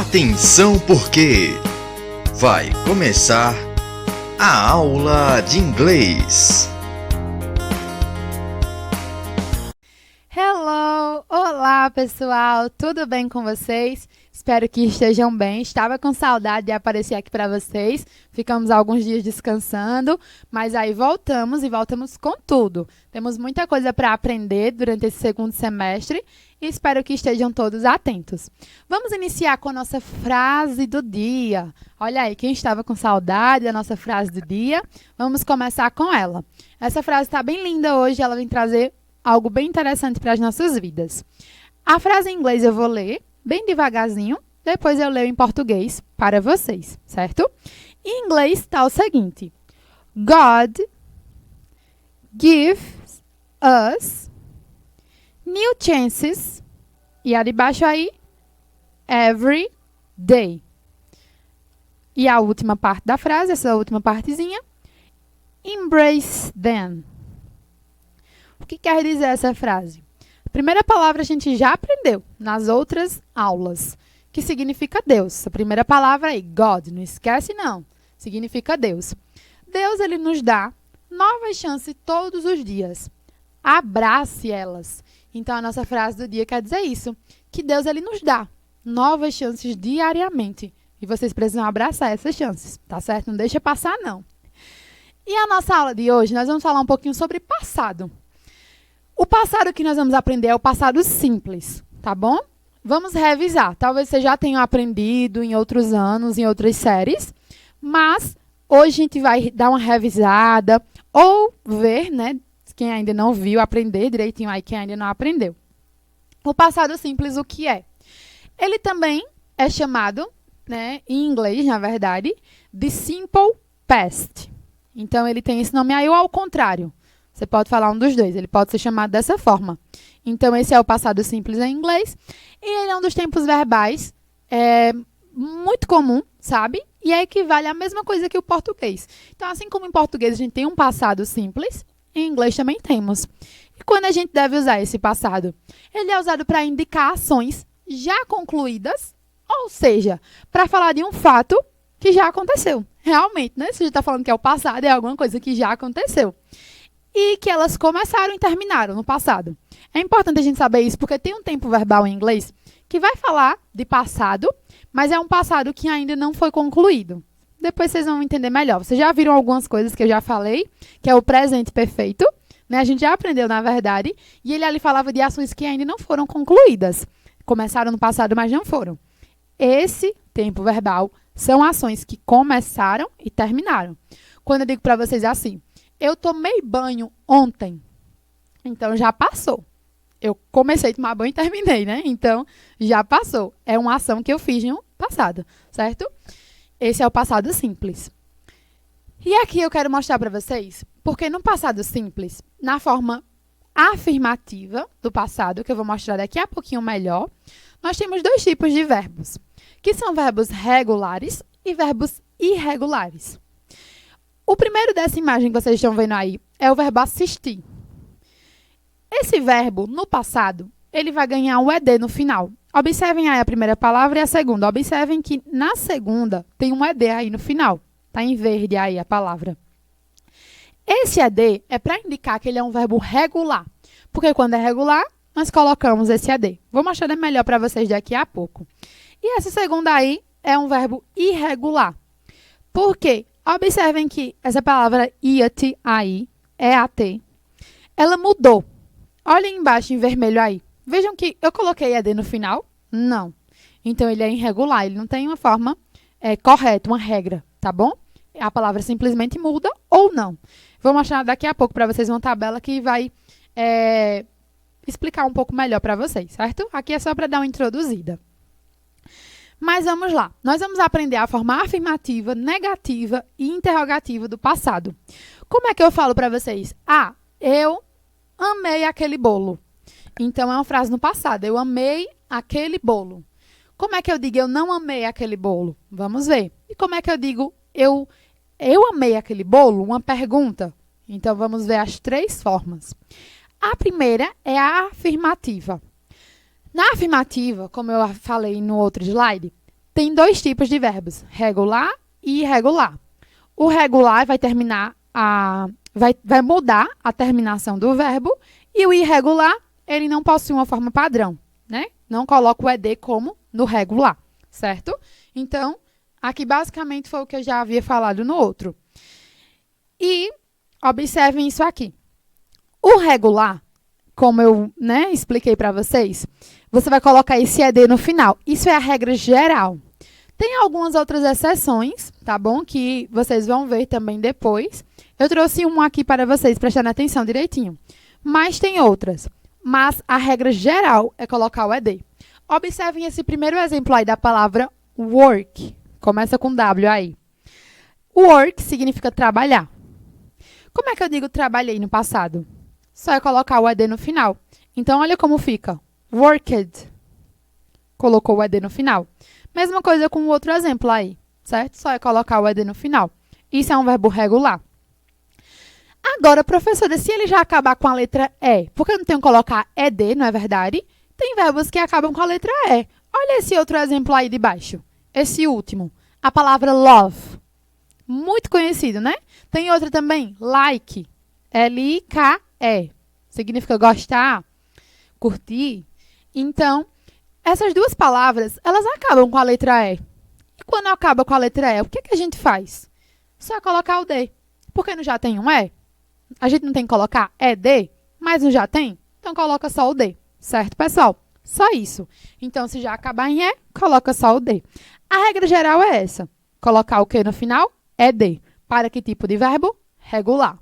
Atenção porque vai começar a aula de inglês. Hello! Olá, pessoal! Tudo bem com vocês? Espero que estejam bem. Estava com saudade de aparecer aqui para vocês. Ficamos alguns dias descansando, mas aí voltamos e voltamos com tudo. Temos muita coisa para aprender durante esse segundo semestre e espero que estejam todos atentos. Vamos iniciar com a nossa frase do dia. Olha aí, quem estava com saudade da nossa frase do dia, vamos começar com ela. Essa frase está bem linda hoje, ela vem trazer algo bem interessante para as nossas vidas. A frase em inglês eu vou ler bem devagarzinho, depois eu leio em português para vocês, certo? Em inglês está o seguinte: God gives us new chances, e a de baixo aí, every day. E a última parte da frase, essa última partezinha, embrace them. O que quer dizer essa frase? A primeira palavra a gente já aprendeu nas outras aulas, que significa Deus. A primeira palavra é God, não esquece não, significa Deus. Deus, ele nos dá novas chances todos os dias. Abrace elas. Então, a nossa frase do dia quer dizer isso, que Deus, ele nos dá novas chances diariamente. E vocês precisam abraçar essas chances, tá certo? Não deixa passar, não. E a nossa aula de hoje, nós vamos falar um pouquinho sobre passado. O passado que nós vamos aprender é o passado simples, tá bom? Vamos revisar. Talvez você já tenha aprendido em outros anos, em outras séries, mas hoje a gente vai dar uma revisada ou ver, né? Quem ainda não viu, aprender direitinho aí, quem ainda não aprendeu. O passado simples, o que é? Ele também é chamado, né, em inglês, na verdade, de simple past. Então, ele tem esse nome aí ou ao contrário. Você pode falar um dos dois, ele pode ser chamado dessa forma. Então, esse é o passado simples em inglês. E ele é um dos tempos verbais muito comum, sabe? E equivale à mesma coisa que o português. Então, assim como em português a gente tem um passado simples, em inglês também temos. E quando a gente deve usar esse passado? Ele é usado para indicar ações já concluídas, ou seja, para falar de um fato que já aconteceu. Realmente, né? Se a gente está falando que é o passado, é alguma coisa que já aconteceu. E que elas começaram e terminaram no passado. É importante a gente saber isso, porque tem um tempo verbal em inglês que vai falar de passado, mas é um passado que ainda não foi concluído. Depois vocês vão entender melhor. Vocês já viram algumas coisas que eu já falei, que é o presente perfeito, né? A gente já aprendeu, na verdade, e ele ali falava de ações que ainda não foram concluídas. Começaram no passado, mas não foram. Esse tempo verbal são ações que começaram e terminaram. Quando eu digo para vocês assim, eu tomei banho ontem, então já passou. Eu comecei a tomar banho e terminei, né? Então, já passou. É uma ação que eu fiz no passado, certo? Esse é o passado simples. E aqui eu quero mostrar para vocês, porque no passado simples, na forma afirmativa do passado, que eu vou mostrar daqui a pouquinho melhor, nós temos dois tipos de verbos, que são verbos regulares e verbos irregulares. O primeiro dessa imagem que vocês estão vendo aí é o verbo assistir. Esse verbo, no passado, ele vai ganhar um ED no final. Observem aí a primeira palavra e a segunda. Observem que na segunda tem um ED aí no final. Está em verde aí a palavra. Esse ED é para indicar que ele é um verbo regular. Porque quando é regular, nós colocamos esse ED. Vou mostrar melhor para vocês daqui a pouco. E essa segunda aí é um verbo irregular. Por quê? Observem que essa palavra iat aí, EAT, ela mudou. Olhem embaixo em vermelho aí. Vejam que eu coloquei ED no final? Não. Então, ele é irregular, ele não tem uma forma correta, uma regra, tá bom? A palavra simplesmente muda ou não. Vou mostrar daqui a pouco para vocês uma tabela que vai explicar um pouco melhor para vocês, certo? Aqui é só para dar uma introduzida. Mas vamos lá. Nós vamos aprender a forma afirmativa, negativa e interrogativa do passado. Como é que eu falo para vocês? Ah, eu amei aquele bolo. Então, é uma frase no passado. Eu amei aquele bolo. Como é que eu digo eu não amei aquele bolo? Vamos ver. E como é que eu digo eu amei aquele bolo? Uma pergunta. Então, vamos ver as três formas. A primeira é a afirmativa. Na afirmativa, como eu falei no outro slide, tem 2 tipos de verbos, regular e irregular. O regular vai terminar vai mudar a terminação do verbo e o irregular, ele não possui uma forma padrão, né? Não coloca o ed como no regular, certo? Então, aqui basicamente foi o que eu já havia falado no outro. E observem isso aqui. O regular, como eu, expliquei para vocês, você vai colocar esse ed no final. Isso é a regra geral. Tem algumas outras exceções, tá bom? Que vocês vão ver também depois. Eu trouxe uma aqui para vocês, prestando atenção direitinho. Mas tem outras. Mas a regra geral é colocar o ed. Observem esse primeiro exemplo aí da palavra work. Começa com W aí. Work significa trabalhar. Como é que eu digo trabalhei no passado? Só é colocar o ed no final. Então, olha como fica. Worked. Colocou o ed no final. Mesma coisa com o outro exemplo aí, certo? Só é colocar o ed no final. Isso é um verbo regular. Agora, professora, se ele já acabar com a letra E, por que eu não tenho que colocar ed, não é verdade? Tem verbos que acabam com a letra E. Olha esse outro exemplo aí de baixo. Esse último. A palavra love. Muito conhecido, né? Tem outra também, like. L-I-K-E. Significa gostar, curtir. Então, essas duas palavras, elas acabam com a letra E. E quando acaba com a letra E, o que a gente faz? Só colocar o D. Porque não já tem um E? A gente não tem que colocar ED, mas não já tem? Então, coloca só o D. Certo, pessoal? Só isso. Então, se já acabar em E, coloca só o D. A regra geral é essa. Colocar o que no final? ED. Para que tipo de verbo? Regular.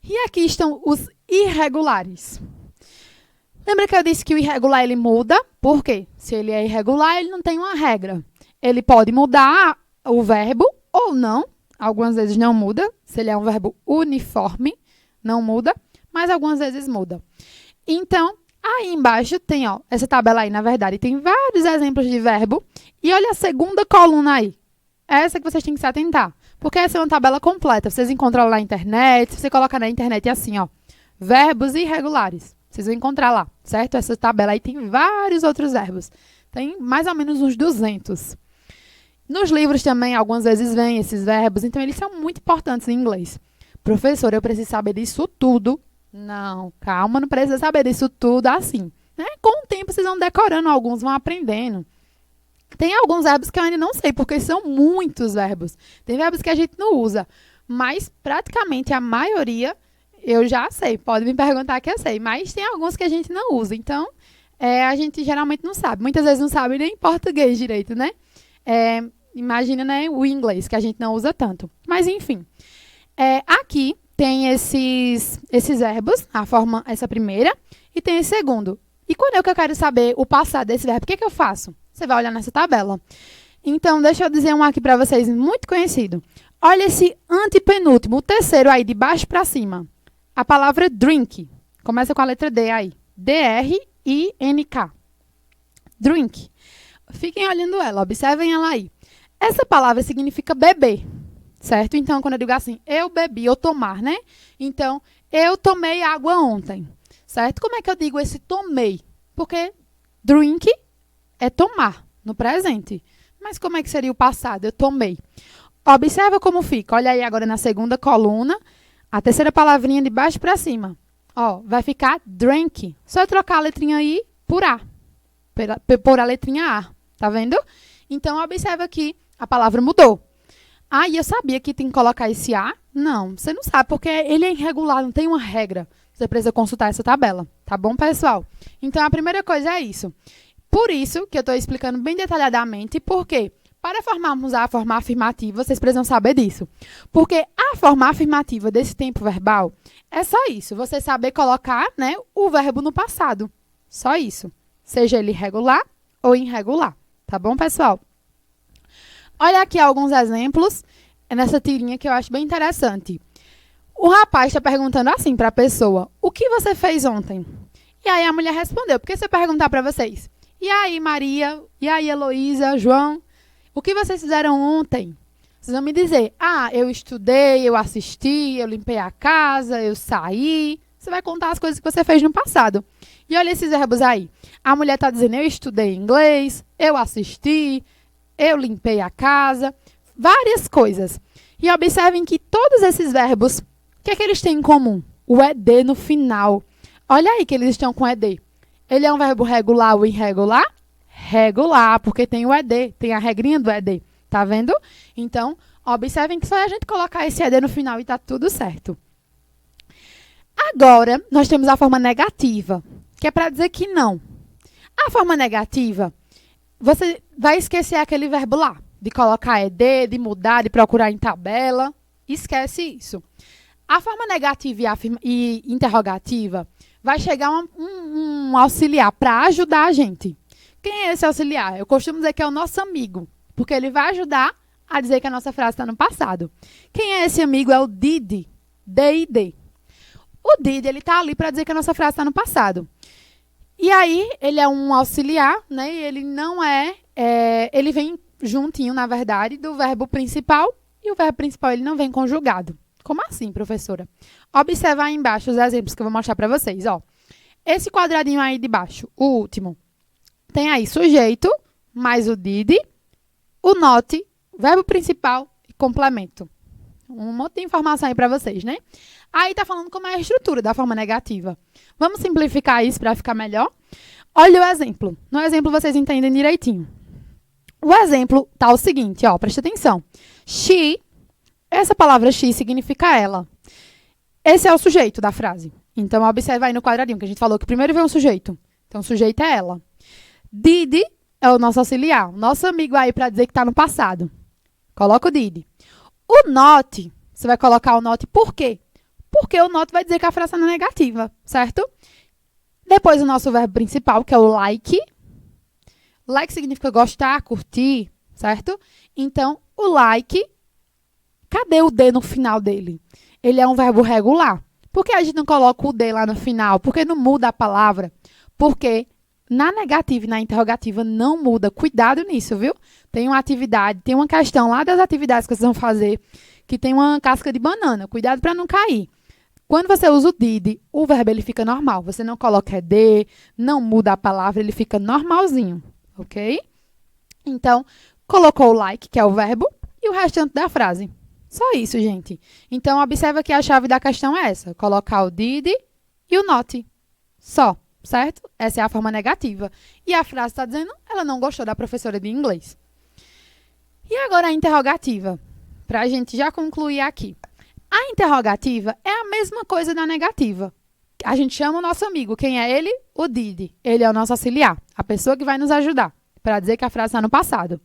E aqui estão os irregulares. Lembra que eu disse que o irregular, ele muda? Por quê? Se ele é irregular, ele não tem uma regra. Ele pode mudar o verbo ou não. Algumas vezes não muda. Se ele é um verbo uniforme, não muda. Mas algumas vezes muda. Então, aí embaixo tem, essa tabela aí, na verdade, tem vários exemplos de verbo. E olha a segunda coluna aí. Essa que vocês têm que se atentar. Porque essa é uma tabela completa. Vocês encontram lá na internet. Se você colocar na internet assim, verbos irregulares. Vocês vão encontrar lá, certo? Essa tabela aí tem vários outros verbos. Tem mais ou menos uns 200. Nos livros também, algumas vezes, vêm esses verbos. Então, eles são muito importantes em inglês. Professor, eu preciso saber disso tudo. Não, calma, não precisa saber disso tudo assim. Né? Com o tempo, vocês vão decorando alguns, vão aprendendo. Tem alguns verbos que eu ainda não sei, porque são muitos verbos. Tem verbos que a gente não usa. Mas, praticamente, a maioria... eu já sei, pode me perguntar que eu sei, mas tem alguns que a gente não usa, então a gente geralmente não sabe. Muitas vezes não sabe nem português direito, né? Imagina, né, o inglês, que a gente não usa tanto. Mas, enfim, aqui tem esses verbos, a forma, essa primeira, e tem esse segundo. E quando eu quero saber o passado desse verbo, o que eu faço? Você vai olhar nessa tabela. Então, deixa eu dizer um aqui para vocês, muito conhecido. Olha esse antepenúltimo, o terceiro aí, de baixo para cima. A palavra drink. Começa com a letra D aí. D-R-I-N-K. Drink. Fiquem olhando ela, observem ela aí. Essa palavra significa beber, certo? Então, quando eu digo assim, eu bebi, ou tomar, né? Então, eu tomei água ontem, certo? Como é que eu digo esse tomei? Porque drink é tomar, no presente. Mas como é que seria o passado? Eu tomei. Observa como fica. Olha aí agora na segunda coluna. A terceira palavrinha de baixo para cima. Vai ficar drank. Só eu trocar a letrinha I por A. Por a letrinha A. Tá vendo? Então, observa aqui. A palavra mudou. E eu sabia que tem que colocar esse A? Não, você não sabe, porque ele é irregular, não tem uma regra. Você precisa consultar essa tabela. Tá bom, pessoal? Então, a primeira coisa é isso. Por isso que eu estou explicando bem detalhadamente, porque para formarmos a forma afirmativa, vocês precisam saber disso. Porque a forma afirmativa desse tempo verbal é só isso. Você saber colocar, né, o verbo no passado. Só isso. Seja ele regular ou irregular. Tá bom, pessoal? Olha aqui alguns exemplos nessa tirinha que eu acho bem interessante. O rapaz está perguntando assim para a pessoa, o que você fez ontem? E aí a mulher respondeu, porque se eu perguntar para vocês, e aí Maria, e aí Heloísa, João, o que vocês fizeram ontem? Vocês vão me dizer, eu estudei, eu assisti, eu limpei a casa, eu saí. Você vai contar as coisas que você fez no passado. E olha esses verbos aí. A mulher está dizendo, eu estudei inglês, eu assisti, eu limpei a casa, várias coisas. E observem que todos esses verbos, o que é que eles têm em comum? O ED no final. Olha aí que eles estão com ED. Ele é um verbo regular ou irregular? Regular, porque tem o ED, tem a regrinha do ED. Tá vendo? Então, observem que só é a gente colocar esse ED no final e tá tudo certo. Agora, nós temos a forma negativa, que é para dizer que não. A forma negativa, você vai esquecer aquele verbo lá, de colocar ED, de mudar, de procurar em tabela. Esquece isso. A forma negativa e interrogativa vai chegar um auxiliar para ajudar a gente. Quem é esse auxiliar? Eu costumo dizer que é o nosso amigo, porque ele vai ajudar a dizer que a nossa frase está no passado. Quem é esse amigo? É o did, D-I-D. O did, ele está ali para dizer que a nossa frase está no passado. E aí, ele é um auxiliar, né? E ele não ele vem juntinho, na verdade, do verbo principal, e o verbo principal ele não vem conjugado. Como assim, professora? Observa aí embaixo os exemplos que eu vou mostrar para vocês, ó. Esse quadradinho aí de baixo, o último, tem aí sujeito, mais o did, o not, verbo principal e complemento. Um monte de informação aí para vocês, né? Aí tá falando como é a estrutura da forma negativa. Vamos simplificar isso para ficar melhor? Olha o exemplo. No exemplo vocês entendem direitinho. O exemplo tá o seguinte, ó, presta atenção. She, essa palavra she significa ela. Esse é o sujeito da frase. Então, observa aí no quadradinho, que a gente falou que primeiro vem o sujeito. Então, o sujeito é ela. Did é o nosso auxiliar, o nosso amigo aí para dizer que está no passado. Coloca o did. O not, você vai colocar o not por quê? Porque o not vai dizer que a frase é negativa, certo? Depois o nosso verbo principal, que é o like. Like significa gostar, curtir, certo? Então, o like, cadê o D no final dele? Ele é um verbo regular. Por que a gente não coloca o D lá no final? Por que não muda a palavra? Porque na negativa e na interrogativa não muda. Cuidado nisso, viu? Tem uma atividade, tem uma questão lá das atividades que vocês vão fazer que tem uma casca de banana. Cuidado para não cair. Quando você usa o did, o verbo ele fica normal. Você não coloca ED, não muda a palavra, ele fica normalzinho, ok? Então, colocou o like, que é o verbo, e o restante da frase. Só isso, gente. Então, observa que a chave da questão é essa. Colocar o did e o not. Só, certo? Essa é a forma negativa. E a frase está dizendo, ela não gostou da professora de inglês. E agora a interrogativa, para a gente já concluir aqui. A interrogativa é a mesma coisa da negativa. A gente chama o nosso amigo. Quem é ele? O did. Ele é o nosso auxiliar, a pessoa que vai nos ajudar, para dizer que a frase está no passado.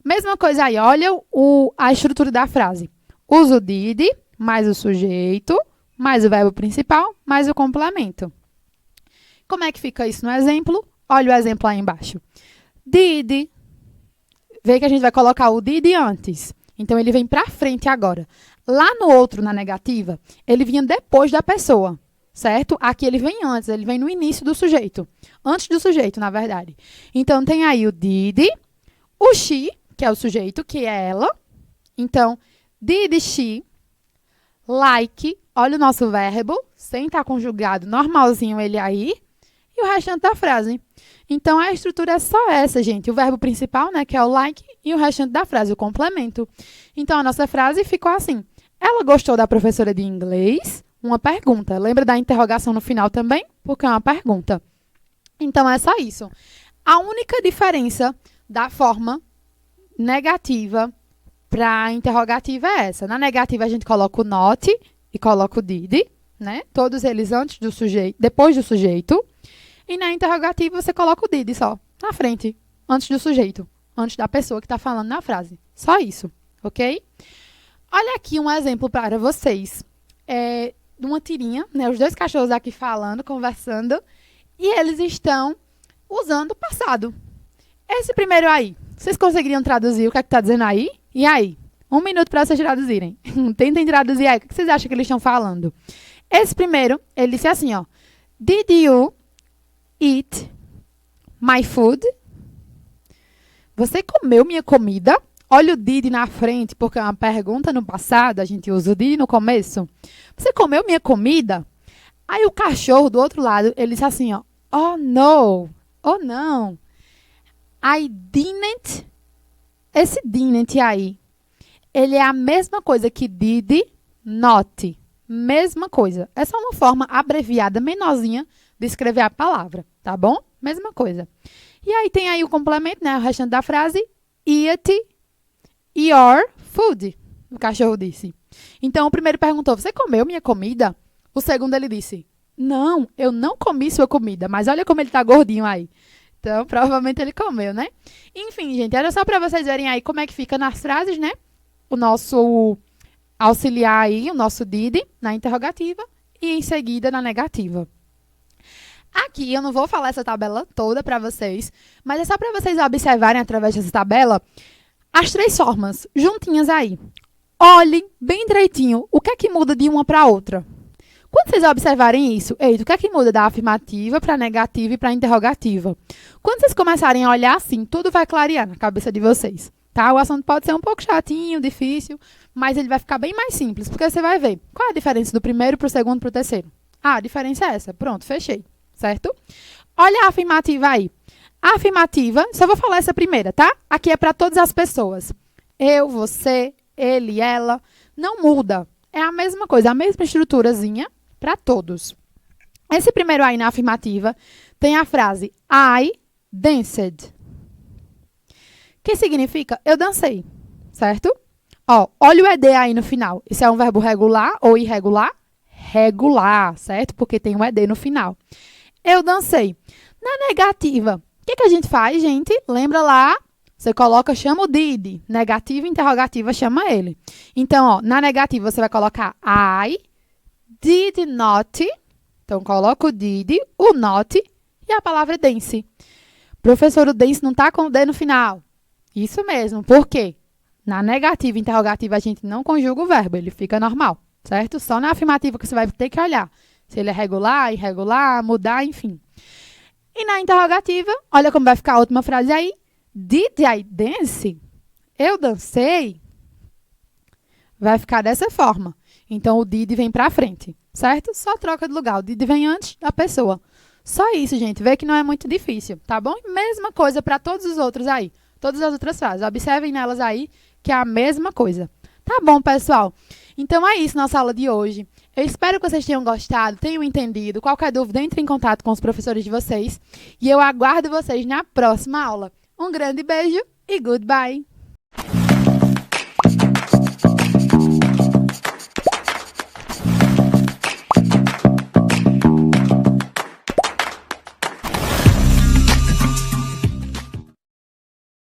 Mesma coisa aí, olha a estrutura da frase. Usa o did, mais o sujeito, mais o verbo principal, mais o complemento. Como é que fica isso no exemplo? Olha o exemplo aí embaixo. Did. Vê que a gente vai colocar o did antes. Então, ele vem para frente agora. Lá no outro, na negativa, ele vinha depois da pessoa, certo? Aqui ele vem antes, ele vem no início do sujeito. Antes do sujeito, na verdade. Então, tem aí o did, o she, que é o sujeito, que é ela. Então, did she like, olha o nosso verbo, sem estar conjugado, normalzinho ele aí, e o restante da frase. Então, a estrutura é só essa, gente. O verbo principal, né, que é o like, e o restante da frase, o complemento. Então, a nossa frase ficou assim. Ela gostou da professora de inglês? Uma pergunta. Lembra da interrogação no final também? Porque é uma pergunta. Então, é só isso. A única diferença da forma negativa para a interrogativa é essa. Na negativa, a gente coloca o not e coloca o did, né? Todos eles antes do sujeito, depois do sujeito. E na interrogativa, você coloca o did só, na frente, antes do sujeito, antes da pessoa que está falando na frase. Só isso, ok? Olha aqui um exemplo para vocês. De uma tirinha, né? Os dois cachorros aqui falando, conversando, e eles estão usando o passado. Esse primeiro aí, vocês conseguiriam traduzir o que é que está dizendo aí? E aí? 1 minuto para vocês traduzirem. Tentem traduzir aí. O que vocês acham que eles estão falando? Esse primeiro, ele disse assim, ó. Did you eat my food? Você comeu minha comida? Olha o did na frente, porque é uma pergunta no passado, a gente usa o did no começo. Você comeu minha comida? Aí o cachorro do outro lado, ele disse assim, ó. Oh, no. Oh, não. I didn't. Esse didn't aí, ele é a mesma coisa que did not. Mesma coisa. É só uma forma abreviada, menorzinha, de escrever a palavra, tá bom? Mesma coisa. E aí tem aí o complemento, né? O restante da frase. Eat your food. O cachorro disse. Então, o primeiro perguntou, você comeu minha comida? O segundo, ele disse, não, eu não comi sua comida. Mas olha como ele tá gordinho aí. Então, provavelmente ele comeu, né? Enfim, gente, era só para vocês verem aí como é que fica nas frases, né? O nosso auxiliar aí, o nosso did na interrogativa e em seguida na negativa. Aqui eu não vou falar essa tabela toda para vocês, mas é só para vocês observarem através dessa tabela as três formas juntinhas aí. Olhem bem direitinho o que é que muda de uma para outra. Quando vocês observarem isso, eita, o que é que muda da afirmativa para a negativa e para a interrogativa? Quando vocês começarem a olhar assim, tudo vai clarear na cabeça de vocês, tá? O assunto pode ser um pouco chatinho, difícil, mas ele vai ficar bem mais simples, porque você vai ver qual é a diferença do primeiro para o segundo para o terceiro. Ah, a diferença é essa. Pronto, fechei, certo? Olha a afirmativa aí. A afirmativa, só vou falar essa primeira, tá? Aqui é para todas as pessoas. Eu, você, ele, ela, não muda. É a mesma coisa, a mesma estruturazinha para todos. Esse primeiro aí na afirmativa tem a frase I danced, que significa eu dancei, certo? Ó, olha o ED aí no final. Isso é um verbo regular ou irregular? Regular, certo? Porque tem um ED no final. Eu dancei. Na negativa, o que a gente faz, gente? Lembra lá? Você coloca, chama o did. Negativa e interrogativa chama ele. Então, ó, na negativa você vai colocar I did not. Então, coloca o did, o not e a palavra dance. Professor, o dance não está com o D no final. Isso mesmo. Por quê? Na negativa e interrogativa a gente não conjuga o verbo, ele fica normal, certo? Só na afirmativa que você vai ter que olhar. Se ele é regular, irregular, mudar, enfim. E na interrogativa, olha como vai ficar a última frase aí. Did I dance? Eu dancei? Vai ficar dessa forma. Então, o did vem pra frente, certo? Só troca de lugar. O did vem antes da pessoa. Só isso, gente. Vê que não é muito difícil, tá bom? Mesma coisa para todos os outros aí. Todas as outras frases. Observem nelas aí que é a mesma coisa. Tá bom, pessoal? Então, é isso nossa aula de hoje. Eu espero que vocês tenham gostado, tenham entendido. Qualquer dúvida, entre em contato com os professores de vocês. E eu aguardo vocês na próxima aula. Um grande beijo e goodbye!